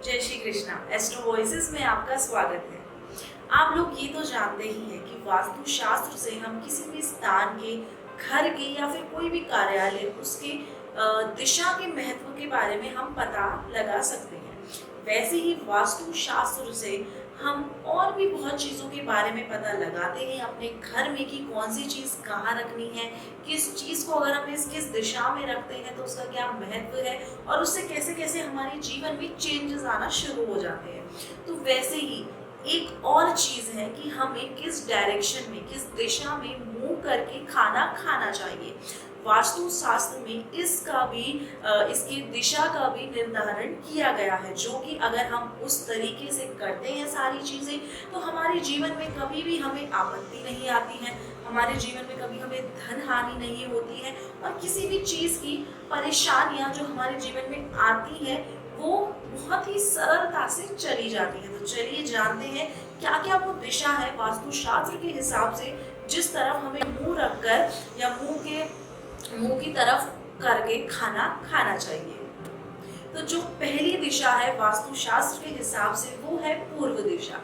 जय Shri Krishna. Astro voices में आपका स्वागत है। आप लोग ये तो जानते ही हैं कि वास्तु शास्त्र से हम किसी भी स्थान के, घर के या फिर कोई भी कार्यालय उसके दिशा के महत्व के बारे में हम पता लगा सकते हैं। वैसे ही वास्तु शास्त्र से हम और भी बहुत चीज़ों के बारे में पता लगाते हैं अपने घर में कि कौन सी चीज़ कहाँ रखनी है, किस चीज़ को अगर हम किस दिशा में रखते हैं तो उसका क्या महत्व है और उससे कैसे कैसे हमारे जीवन में चेंजेस आना शुरू हो जाते हैं। तो वैसे ही एक और चीज़ है कि हमें किस डायरेक्शन में, किस दिशा में मूव करके खाना खाना चाहिए। वास्तु शास्त्र में इसका भी इसकी दिशा का भी निर्धारण किया गया है, जो कि अगर हम उस तरीके से करते हैं सारी चीज़ें तो हमारे जीवन में कभी भी हमें आपत्ति नहीं आती है, हमारे जीवन में कभी हमें धन हानि नहीं होती है और किसी भी चीज़ की परेशानियां जो हमारे जीवन में आती है वो बहुत ही सरलता से चली जाती है। तो चलिए जानते हैं क्या क्या वो दिशा है वास्तु शास्त्र के हिसाब से जिस तरफ हमें मुंह रखकर या मुंह की तरफ करके खाना खाना चाहिए। तो जो पहली दिशा है वास्तु शास्त्र के हिसाब से वो है पूर्व दिशा।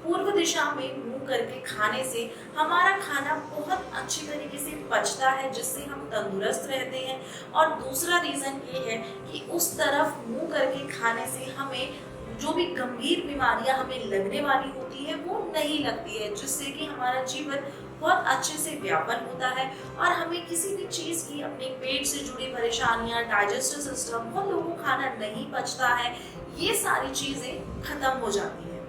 पूर्व दिशा में मुंह करके खाने से हमारा खाना बहुत अच्छी तरीके से पचता है, जिससे हम तंदुरुस्त रहते हैं। और दूसरा रीज़न ये है कि उस तरफ मुंह करके खाने से हमें जो भी गंभीर बीमारियां हमें लगने वाली होती है वो नहीं लगती है, जिससे कि हमारा जीवन बहुत अच्छे से व्यापन होता है और हमें किसी भी चीज़ की, अपने पेट से जुड़ी परेशानियां, डाइजेस्टिव सिस्टम, बहुत लोगों को खाना नहीं पचता है, ये सारी चीज़ें खत्म हो जाती है।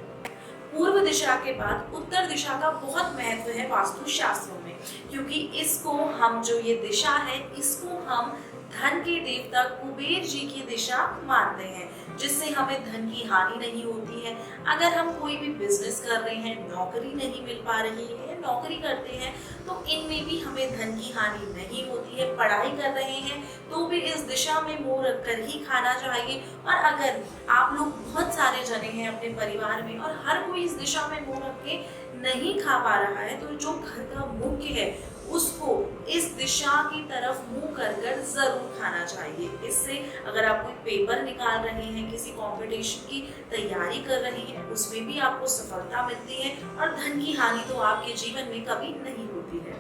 पूर्व दिशा के बाद उत्तर दिशा का बहुत महत्व है वास्तु शास्त्रों में, क्योंकि इसको हम, जो ये दिशा है, इसको हम धन के देवता कुबेर जी की दिशा मानते हैं, जिससे हमें धन की हानि नहीं होती है। अगर हम कोई भी बिजनेस कर रहे हैं, नौकरी नहीं मिल पा रही है, नौकरी करते हैं तो इनमें भी हमें धन की हानि नहीं होती है। पढ़ाई कर रहे हैं तो भी इस दिशा में मुंह रखकर ही खाना चाहिए। और अगर आप लोग बहुत सारे जने हैं अपने परिवार में और हर कोई इस दिशा में मुंह रख के नहीं खा पा रहा है, तो जो घर का मुख्य है उसको इस दिशा की तरफ मुंह कर जरूर खाना चाहिए। इससे अगर आप कोई पेपर निकाल रहे हैं, किसी कंपटीशन की तैयारी कर रहे हैं, उसमें भी आपको सफलता मिलती है और धन की हानि तो आपके जीवन में कभी नहीं होती है।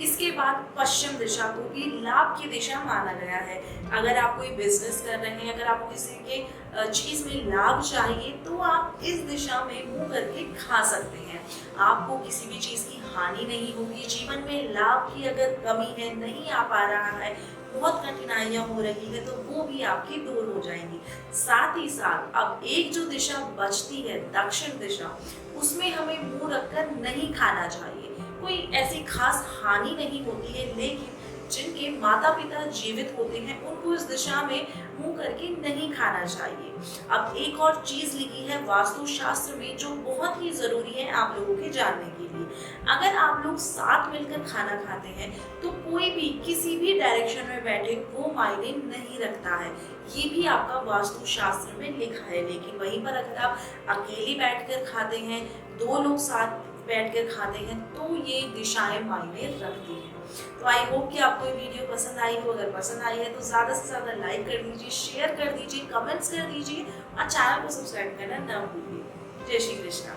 इसके बाद पश्चिम दिशा को भी लाभ की दिशा माना गया है। अगर आप कोई बिजनेस कर रहे हैं, अगर आपको किसी के चीज़ में लाभ चाहिए तो आप इस दिशा में मुंह करके खा सकते हैं। आपको किसी भी चीज़ की हानि नहीं होगी। जीवन में लाभ की अगर कमी है, नहीं आ पा रहा है, बहुत कठिनाइयां हो रही है, तो वो भी आपकी दूर हो जाएंगी। साथ ही साथ अब एक जो दिशा बचती है, दक्षिण दिशा, उसमें हमें मुंह रखकर नहीं खाना चाहिए। कोई ऐसी खास हानि नहीं होती है, लेकिन जिनके माता पिता जीवित होते हैं उनको इस दिशा में मुंह करके नहीं खाना चाहिए। अब एक और चीज लिखी है वास्तु शास्त्र में जो बहुत ही जरूरी है आप लोगों के जानने के लिए। अगर आप लोग साथ मिलकर खाना खाते हैं तो कोई भी किसी भी डायरेक्शन में बैठे वो मायने नहीं रखता है, ये भी आपका वास्तु शास्त्र में लिखा है। लेकिन वहीं पर अगर आप अकेले बैठकर खाते हैं, दो लोग साथ बैठकर खाते हैं, तो ये दिशाएं मायने रखती हैं। तो आई होप कि आपको ये वीडियो पसंद आई हो। अगर पसंद आई है तो ज़्यादा से ज़्यादा लाइक कर दीजिए, शेयर कर दीजिए, कमेंट्स कर दीजिए और चैनल को सब्सक्राइब करना ना भूलिए। जय श्री कृष्णा।